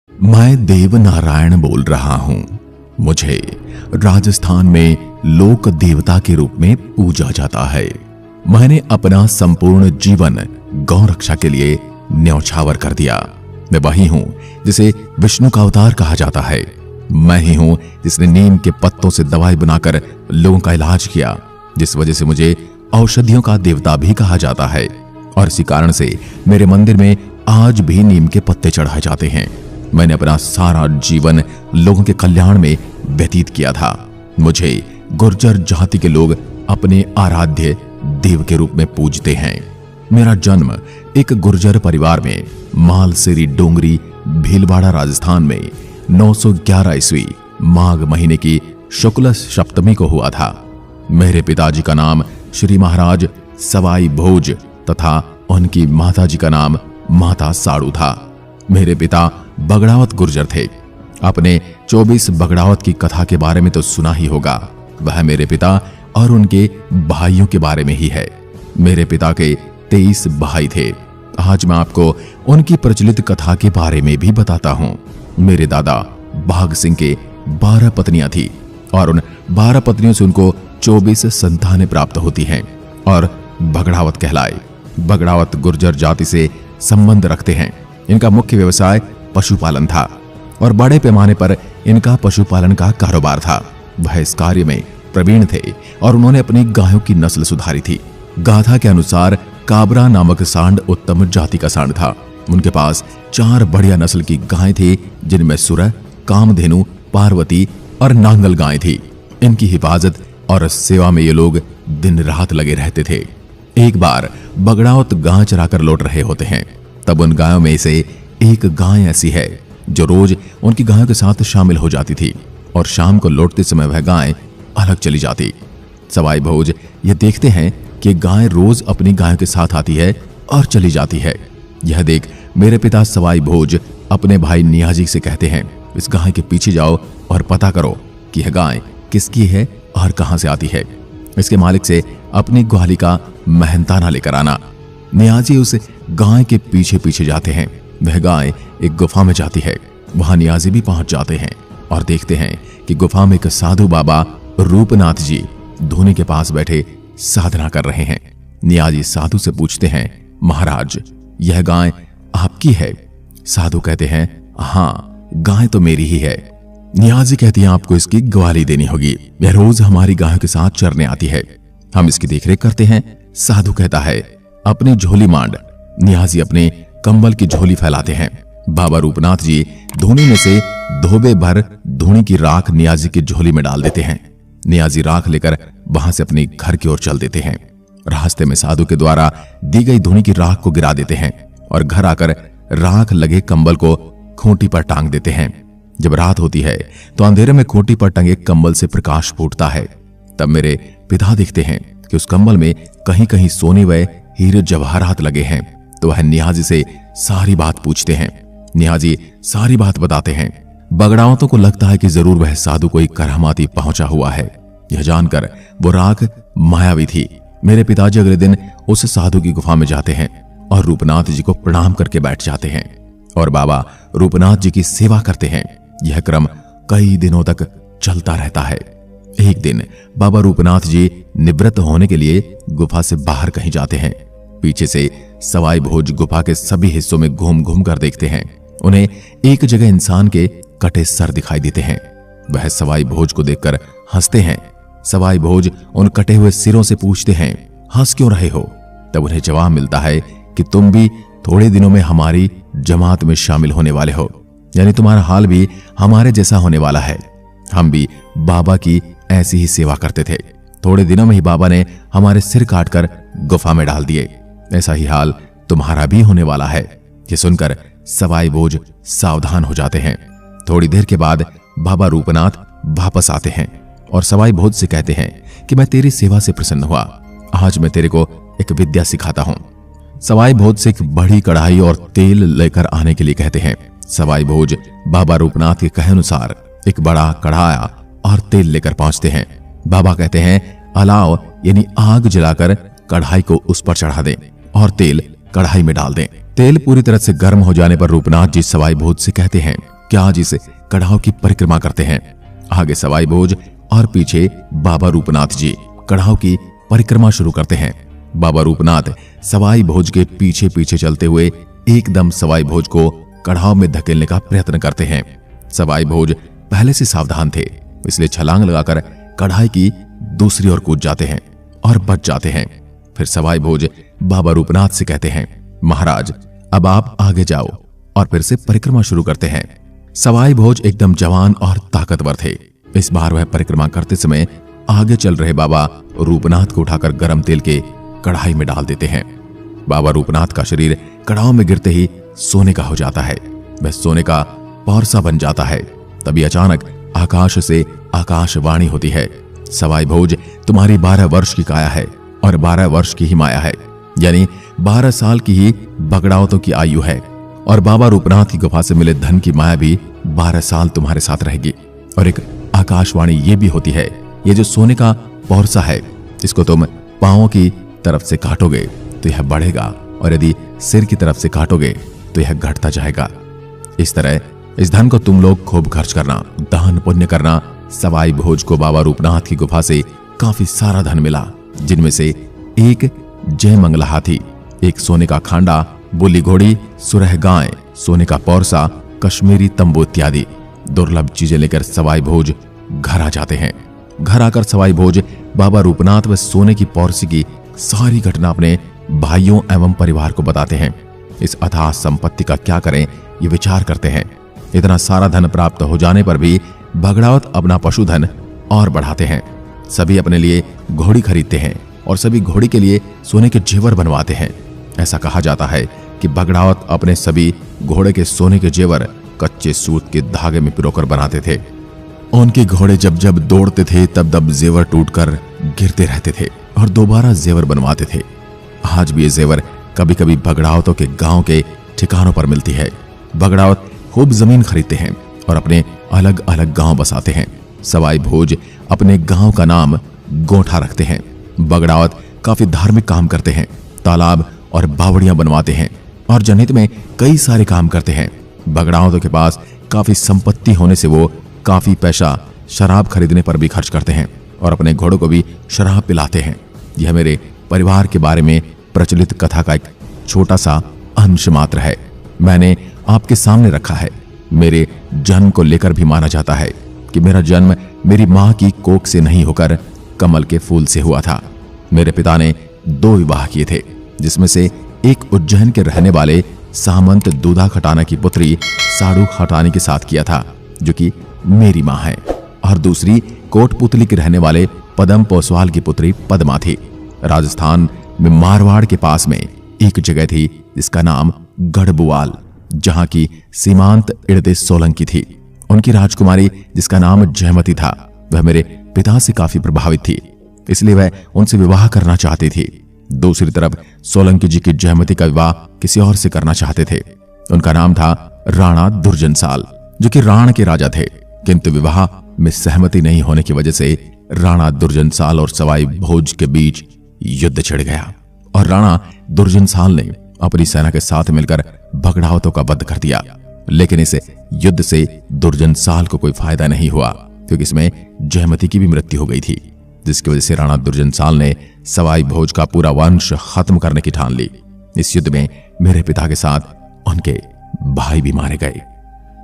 मैं देव नारायण बोल रहा हूं। मुझे राजस्थान में लोक देवता के रूप में पूजा जाता है। मैंने अपना संपूर्ण जीवन गौ रक्षा के लिए न्यौछावर कर दिया। मैं वही हूं जिसे विष्णु का अवतार कहा जाता है। मैं ही हूं जिसने नीम के पत्तों से दवाई बनाकर लोगों का इलाज किया, जिस वजह से मुझे औषधियों का देवता भी कहा जाता है। और इसी कारण से मेरे मंदिर में आज भी नीम के पत्ते चढ़ाए जाते हैं। मैंने अपना सारा जीवन लोगों के कल्याण में व्यतीत किया था। मुझे गुर्जर जाति के लोग अपने आराध्य देव के रूप में पूजते हैं। मेरा जन्म एक गुर्जर परिवार में मालसेरी डोंगरी भीलवाड़ा राजस्थान में 911 ईस्वी माघ महीने की शुक्ल सप्तमी को हुआ था। मेरे पिताजी का नाम श्री महाराज सवाई भोज तथा उनकी माताजी का नाम माता साड़ू था। मेरे पिता बगड़ावत गुर्जर थे। अपने 24 बगड़ावत की कथा के बारे में तो सुना ही होगा। वह मेरे पिता और उनके भाइयों के बारे में ही है। मेरे पिता के 23 भाई थे। आज मैं आपको उनकी प्रचलित कथा के बारे में भी बताता हूं। मेरे दादा भाग सिंह के 12 पत्नियां थी और उन 12 पत्नियों से उनको 24 संतानें प्राप्त होती हैं और बगड़ावत कहलाए। बगड़ावत गुर्जर जाति से संबंध रखते हैं। इनका मुख्य व्यवसाय पशुपालन था और बड़े पैमाने पर इनका पशुपालन का कारोबार था। वह इस कार्य में प्रवीण थे और उन्होंने अपनी गायों की नस्ल सुधारी थी। गाथा के अनुसार काबरा नामक सांड उत्तम जाति का सांड था। उनके पास 4 बढ़िया नस्ल की गायें थी, जिनमें सुरह, कामधेनु, पार्वती और नांगल गायें थी। इनकी हिफाजत और सेवा में ये लोग दिन रात लगे रहते थे। एक बार बगड़ावत गाय चराकर लौट रहे होते हैं। तब उन गायों में से एक गाय ऐसी है जो रोज उनकी गायों के साथ शामिल हो जाती थी और शाम को लौटते समय वह गाय अलग चली जाती। सवाई भोज ये देखते हैं कि गाय रोज अपनी गायों के साथ आती है और चली जाती है। यह देख मेरे पिता सवाई भोज अपने भाई नियाजी से कहते हैं, इस गाय के पीछे जाओ और पता करो कि यह गाय किसकी है और कहां से आती है। इसके मालिक से अपनी ग्वाली का मेहनताना लेकर आना। नियाजी उस गाय के पीछे पीछे जाते हैं। वह गाय एक गुफा में जाती है। वहां नियाजी भी पहुंच जाते हैं और देखते हैं कि गुफा में एक साधु बाबा रूपनाथ जी धूनी के पास बैठे साधना कर रहे हैं। नियाजी साधु से पूछते हैं, महाराज यह गाय आपकी है? साधु कहते हैं, हाँ गाय तो मेरी ही है। नियाजी कहती हैं, आपको इसकी ग्वाली देनी होगी। यह रोज हमारी गायों के साथ चरने आती है, हम इसकी देखरेख करते हैं। साधु कहता है, अपनी झोली मांड। नियाजी अपने कंबल की झोली फैलाते हैं। बाबा रूपनाथ जी धूनी में से धोबे भर धूनी की राख नियाजी की झोली में डाल देते हैं। नियाजी राख लेकर वहां से अपने घर की ओर चल देते हैं। रास्ते में साधु के द्वारा दी गई धूनी की राख को गिरा देते हैं और घर आकर राख लगे कंबल को खूंटी पर टांग देते हैं। जब रात होती है तो अंधेरे में खूंटी पर टंगे कंबल से प्रकाश फूटता है। तब मेरे पिता देखते हैं कि उस कंबल में कहीं कहीं सोने व हीरे जवाहरात लगे हैं। तो वह नियाजी से सारी बात पूछते हैं। नियाजी सारी बात बताते हैं। बगड़ावतों को लगता है कि जरूर वह साधु कोई करामाती पहुंचा हुआ है। यह जानकर वो राख मायावी थी। मेरे पिताजी अगले दिन उस साधु की गुफा में जाते हैं और रूपनाथ जी को प्रणाम करके बैठ जाते हैं और बाबा रूपनाथ जी की सेवा करते हैं। यह क्रम कई दिनों तक चलता रहता है। एक दिन बाबा रूपनाथ जी निवृत्त होने के लिए गुफा से बाहर कहीं जाते हैं। पीछे से सवाई भोज गुफा के सभी हिस्सों में घूम घूम कर देखते हैं। उन्हें एक जगह इंसान के कटे सर दिखाई देते हैं। वह सवाई भोज को देखकर हंसते हैं। सवाई भोज उन कटे हुए सिरों से पूछते हैं, हंस क्यों रहे हो? तब उन्हें जवाब मिलता है कि तुम भी थोड़े दिनों में हमारी जमात में शामिल होने वाले हो, यानी तुम्हारा हाल भी हमारे जैसा होने वाला है। हम भी बाबा की ऐसी ही सेवा करते थे। थोड़े दिनों में ही बाबा ने हमारे सिर काटकर गुफा में डाल दिए। ऐसा ही हाल तुम्हारा भी होने वाला है। ये सुनकर सवाई भोज सावधान हो जाते हैं। थोड़ी देर के बाद बाबा रूपनाथ वापस आते हैं और सवाई भोज से कहते हैं कि मैं तेरी सेवा से प्रसन्न हुआ। आज मैं तेरे को एक विद्या सिखाता हूं। सवाई भोज से एक बड़ी कढ़ाई और तेल लेकर आने के लिए कहते हैं। सवाई भोज बाबा रूपनाथ के कहे अनुसार एक बड़ा कढ़ाया और तेल लेकर पहुंचते हैं। बाबा कहते हैं, अलाव यानी आग जलाकर कढ़ाई को उस पर चढ़ा दें और तेल कढ़ाई में डाल दें। तेल पूरी तरह से गर्म हो जाने पर रूपनाथ जी सवाई भोज से कहते हैं क्या आज इस कड़ाव की परिक्रमा करते हैं। आगे सवाई भोज और पीछे बाबा रूपनाथ जी कड़ाव की परिक्रमा शुरू करते हैं। बाबा रूपनाथ सवाई भोज के पीछे पीछे चलते हुए एकदम सवाई भोज को कड़ाव में धकेलने का प्रयत्न करते हैं। सवाई भोज पहले से सावधान थे, इसलिए छलांग लगाकर कढ़ाई की दूसरी ओर कूद जाते हैं और बच जाते हैं। फिर सवाई भोज बाबा रूपनाथ से कहते हैं, महाराज अब आप आगे जाओ, और फिर से परिक्रमा शुरू करते हैं। सवाई भोज एकदम जवान और ताकतवर थे। इस बार वह परिक्रमा करते समय आगे चल रहे बाबा रूपनाथ को उठाकर गरम तेल के कढ़ाई में डाल देते हैं। बाबा रूपनाथ का शरीर कड़ाव में गिरते ही सोने का हो जाता है। वह सोने का पौरसा बन जाता है। तभी अचानक आकाश से आकाशवाणी होती है, सवाई भोज तुम्हारी 12 वर्ष की काया है और 12 वर्ष की ही माया है, यानी 12 साल की ही बगड़ावतों की आयु है, और बाबा रूपनाथ की गुफा से मिले धन की माया भी 12 साल तुम्हारे साथ रहेगी। और एक आकाशवाणी ये भी होती है, ये जो सोने का पौरसा है इसको तुम पांवों की तरफ से काटोगे तो यह बढ़ेगा, और यदि सिर की तरफ से काटोगे तो यह घटता जाएगा। इस तरह इस धन को तुम लोग खूब खर्च करना, दान पुण्य करना। सवाई भोज को बाबा रूपनाथ की गुफा से काफी सारा धन मिला, जिनमें से एक जय मंगला हाथी, एक सोने का खांडा, बुली घोड़ी, सुरह गाय, सोने का पौरसा, कश्मीरी तंबू इत्यादि दुर्लभ चीजें लेकर सवाई भोज घर आ जाते हैं। घर आकर सवाई भोज बाबा रूपनाथ व सोने की पौरसी की सारी घटना अपने भाइयों एवं परिवार को बताते हैं। इस अथाह संपत्ति का क्या करें ये विचार करते हैं। इतना सारा धन प्राप्त हो जाने पर भी बगड़ावत अपना पशुधन और बढ़ाते हैं। सभी अपने लिए घोड़ी खरीदते हैं और सभी घोड़ी के लिए सोने के जेवर बनवाते हैं। ऐसा कहा जाता है कि बगड़ावत अपने सभी घोड़े के सोने के जेवर कच्चे सूत के धागे में पिरोकर बनाते थे। उनके घोड़े जब जब दौड़ते थे तब तब जेवर टूटकर गिरते रहते थे और दोबारा जेवर बनवाते थे। आज भी ये जेवर कभी कभी बगड़ावतों के गांव के ठिकानों पर मिलती है। बगड़ावत खूब जमीन खरीदते हैं और अपने अलग अलग गांव बसाते हैं। सवाई भोज अपने गांव का नाम गोठा रखते हैं। बगड़ावत काफी धार्मिक काम करते हैं, तालाब और बावड़ियां बनवाते हैं और जनहित में कई सारे काम करते हैं। बगड़ावतों के पास काफी संपत्ति होने से वो काफी पैसा शराब खरीदने पर भी खर्च करते हैं और अपने घोड़ों को भी शराब पिलाते हैं। यह मेरे परिवार के बारे में प्रचलित कथा का एक छोटा सा अंश मात्र है, मैंने आपके सामने रखा है। मेरे जन्म को लेकर भी माना जाता है कि मेरा जन्म मेरी मां की कोख से नहीं होकर कमल के फूल से हुआ था। मेरे पिता ने 2 विवाह किए थे, जिसमें से एक उज्जैन के रहने वाले सामंत दूधा खटाना की पुत्री साड़ू खटानी के साथ किया था, जो कि मेरी मां है, और दूसरी कोटपुतली के रहने वाले पदम पोसवाल की पुत्री पद्मा थी। राजस्थान में मारवाड़ के पास में एक जगह थी जिसका नाम गढ़बुआल, जहां की सीमांत इड़दे सोलंकी थी। उनकी राजकुमारी जिसका नाम जयमती था, वह मेरे पिता से काफी प्रभावित थी, इसलिए वह उनसे विवाह करना चाहती थी। दूसरी तरफ सोलंकी जी की जयमती का विवाह किसी और से करना चाहते थे। उनका नाम था राणा दुर्जनसाल, जो कि राण के राजा थे, किंतु विवाह में सहमति नहीं होने की वजह से राणा दुर्जनसाल और सवाई भोज के बीच युद्ध छिड़ गया और राणा दुर्जनसाल ने अपनी सेना के साथ मिलकर बगड़ावतों का वध कर दिया। लेकिन इस युद्ध से दुर्जनसाल को कोई फायदा नहीं हुआ, क्योंकि इसमें जयमती की भी मृत्यु हो गई थी, जिसकी वजह से राणा दुर्जनसाल ने सवाई भोज का पूरा वंश खत्म करने की ठान ली। इस युद्ध में मेरे पिता के साथ उनके भाई भी मारे गए।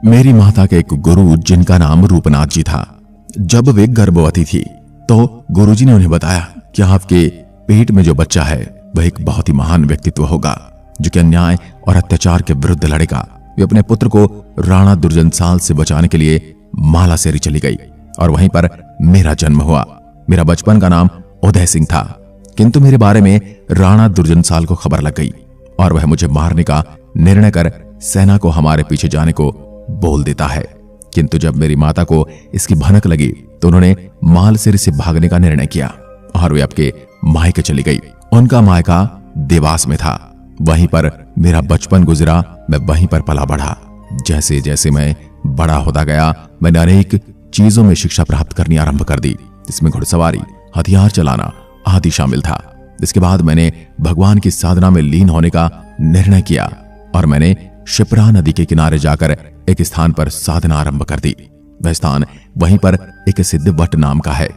मेरी माता के एक गुरु जिनका नाम रूपनाथ जी था, जब वे गर्भवती थी तो गुरुजी ने उन्हें बताया कि आपके पेट में जो बच्चा है वह एक बहुत ही महान व्यक्तित्व होगा, जो कि अन्याय और अत्याचार के विरुद्ध लड़ेगा। वे अपने पुत्र को राणा दुर्जनसाल से बचाने के लिए माला सेरी चली गई और वहीं पर मेरा जन्म हुआ। मेरा बचपन का नाम उदय सिंह था, किंतु मेरे बारे में राणा दुर्जनसाल को खबर लग गई और वह मुझे मारने का निर्णय कर सेना को हमारे पीछे जाने को बोल देता है। किंतु जब मेरी माता को इसकी भनक लगी तो उन्होंने मालसेरी से भागने का निर्णय किया और वे आपके मायके चली गई। उनका मायका देवास में था। वहीं पर मेरा बचपन गुजरा, मैं वहीं पर पला बढ़ा। जैसे जैसे मैं बड़ा होता गया, मैंने अनेक चीजों में शिक्षा प्राप्त करनी आरंभ कर दी, जिसमें घुड़सवारी, हथियार चलाना आदि शामिल था। इसके बाद मैंने भगवान की साधना में लीन होने का निर्णय किया और मैंने शिप्रा नदी के किनारे जाकर एक स्थान पर साधना आरंभ कर दी। वह स्थान वहीं पर एक सिद्ध वट नाम का है।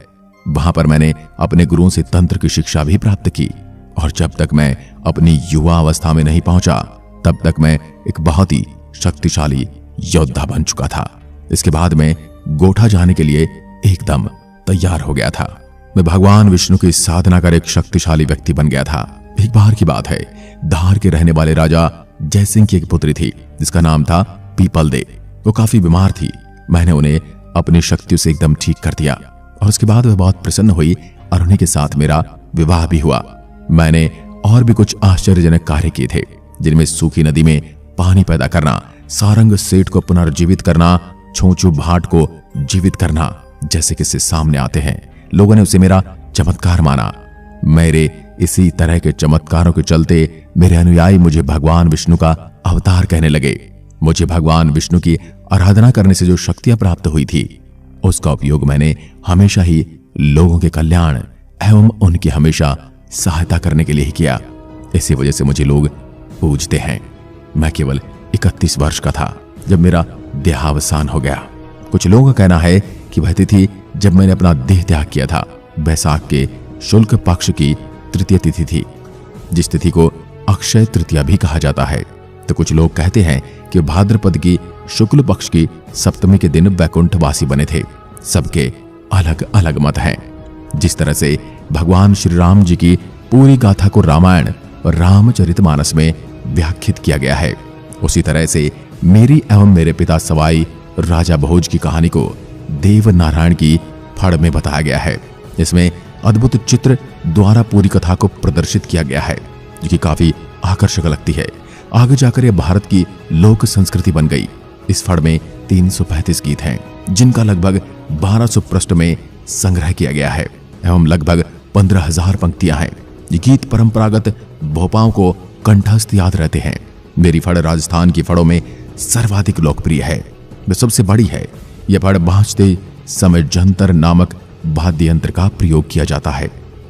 वहां पर मैंने अपने गुरुओं से तंत्र की शिक्षा भी प्राप्त की और जब तक मैं अपनी युवा अवस्था में नहीं पहुंचा तब तक मैं एक बहुत ही शक्तिशाली योद्धा बन चुका था। इसके बाद मैं गोठा जाने के लिए एकदम तैयार हो गया था। मैं भगवान विष्णु की साधना कर एक शक्तिशाली व्यक्ति बन गया था। एक बार की बात है, धार के रहने वाले राजा जयसिंह की एक पुत्री थी जिसका नाम था पीपल दे। वो काफी बीमार थी। मैंने उन्हें अपनी शक्तियों से एकदम ठीक कर दिया और उसके बाद वह बहुत प्रसन्न हुई और उन्हीं के साथ मेरा विवाह भी हुआ। मैंने और भी कुछ आश्चर्यजनक कार्य किए थे, जिनमें सूखी नदी में पानी पैदा करना, सारंग सेठ को पुनर्जीवित करना, छोंचू भाट को जीवित करना जैसे किस्से सामने आते हैं। लोगों ने उसे मेरा चमत्कार माना। मेरे इसी तरह के चमत्कारों के चलते मेरे अनुयायी मुझे भगवान विष्णु का अवतार कहने लगे। मुझे भगवान विष्णु की आराधना करने से जो शक्तियां प्राप्त हुई थी उसका उपयोग मैंने हमेशा ही लोगों के कल्याण एवं उनकी हमेशा सहायता करने के लिए ही किया। इसी वजह से मुझे लोग पूजते हैं। मैं केवल 31 वर्ष का था जब मेरा देहावसान हो गया। कुछ लोगों का कहना है कि वह तिथि जब मैंने अपना देह त्याग किया था बैसाख के शुक्ल पक्ष की तृतीय तिथि थी, जिस तिथि को अक्षय तृतीया भी कहा जाता है। तो कुछ लोग कहते हैं कि भाद्रपद की शुक्ल पक्ष की सप्तमी के दिन वैकुंठवासी बने थे। सबके अलग अलग मत हैं। जिस तरह से भगवान श्री राम जी की पूरी गाथा को रामायण और रामचरितमानस में व्याख्यात किया गया है, उसी तरह से मेरी एवं मेरे पिता सवाई राजा भोज की कहानी को देव नारायण की फड़ में बताया गया है। इसमें अद्भुत चित्र द्वारा पूरी कथा को प्रदर्शित किया गया है, जो कि काफी आकर्षक लगती है। आगे जाकर यह भारत की लोक संस्कृति बन गई। इस फड़ में 335 गीत हैं, जिनका लगभग 1200 पृष्ठ में संग्रह किया गया है एवं लगभग 15,000 पंक्तियां हैं। ये गीत परंपरागत भोपाओं को कंठस्थ याद रहते हैं। मेरी फड़ राजस्थान की फड़ों में सर्वाधिक लोकप्रिय है। वह सबसे बड़ी है। यह फड़ बाजते समय जंतर नामक वाद्य यंत्र का प्रयोग किया जाता है।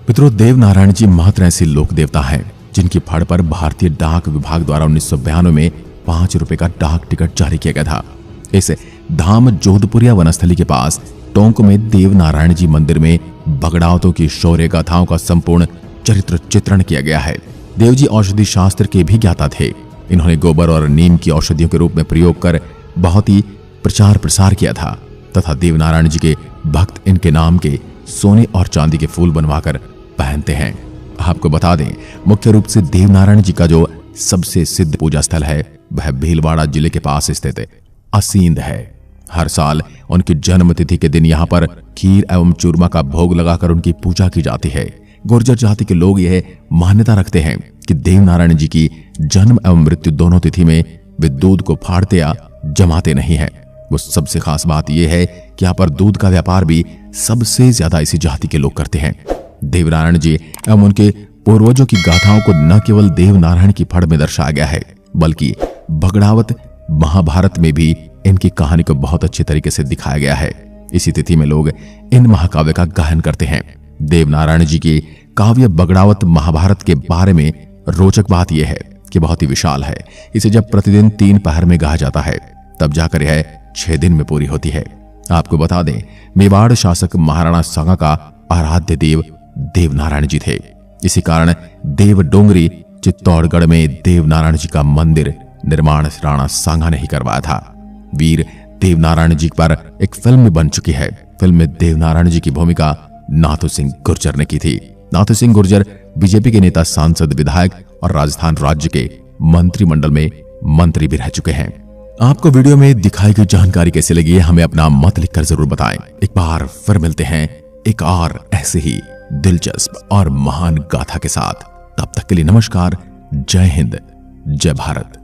मित्रों, देव नारायण जी मात्र ऐसे लोक देवता हैं जिनकी फड़ पर भारतीय डाक विभाग द्वारा 1992 में 5 रुपए का डाक टिकट जारी किया गया था। इस धाम जोधपुरिया वनस्थली के पास टोंक में देव नारायण जी मंदिर में बगड़ावतों की शौर्य गाथाओं का संपूर्ण चरित्र चित्रण किया गया है। देव जी औषधि शास्त्र के भी ज्ञाता थे। इन्होंने गोबर और नीम की औषधियों के रूप में प्रयोग कर बहुत ही प्रचार प्रसार किया था तथा देव नारायण जी के भक्त इनके नाम के सोने और चांदी के फूल बनवाकर पहनते हैं। आपको बता दें, मुख्य रूप से देव नारायण जी का जो सबसे सिद्ध पूजा स्थल है वह भीलवाड़ा जिले के पास स्थित असींद है। हर साल उनकी जन्म तिथि के दिन यहाँ पर खीर एवं चूरमा का भोग लगाकर उनकी पूजा की जाती है। गुर्जर जाति के लोग यह मान्यता रखते हैं कि देव नारायण जी की जन्म एवं मृत्यु दोनों तिथि में वे दूध को फाड़ते या जमाते नहीं है। वो सबसे खास बात यह है कि यहाँ पर दूध का व्यापार भी सबसे ज्यादा इसी जाति के लोग करते हैं। देव नारायण जी एवं उनके पूर्वजों की गाथाओं को न केवल देव नारायण की फड़ में दर्शाया गया है, बल्कि भगड़ावत महाभारत में भी इनकी कहानी को बहुत अच्छे तरीके से दिखाया गया है। इसी तिथि में लोग इन महाकाव्य का गायन करते हैं। देव नारायण जी की काव्य बगड़ावत महाभारत के बारे में रोचक बात यह है कि बहुत ही विशाल है। इसे जब प्रतिदिन 3 पहर में गाया जाता है तब जाकर यह 6 दिन में पूरी होती है। आपको बता दें, मेवाड़ शासक महाराणा सांगा का आराध्य देव देव नारायण जी थे। इसी कारण देव डोंगरी चित्तौड़गढ़ में देव नारायण जी का मंदिर निर्माण राणा सांगा ने ही करवाया था। वीर देव नारायण जी पर एक फिल्म बन चुकी है। फिल्म में देव नारायण जी की भूमिका नाथू सिंह गुर्जर ने की थी। नाथू सिंह गुर्जर बीजेपी के नेता, सांसद, विधायक और राजस्थान राज्य के मंत्रिमंडल में मंत्री भी रह चुके हैं। आपको वीडियो में दिखाई गई जानकारी कैसी लगी, हमें अपना मत लिखकर जरूर बताएं। एक बार फिर मिलते हैं एक और ऐसे ही दिलचस्प और महान गाथा के साथ। तब तक के लिए नमस्कार। जय हिंद, जय भारत।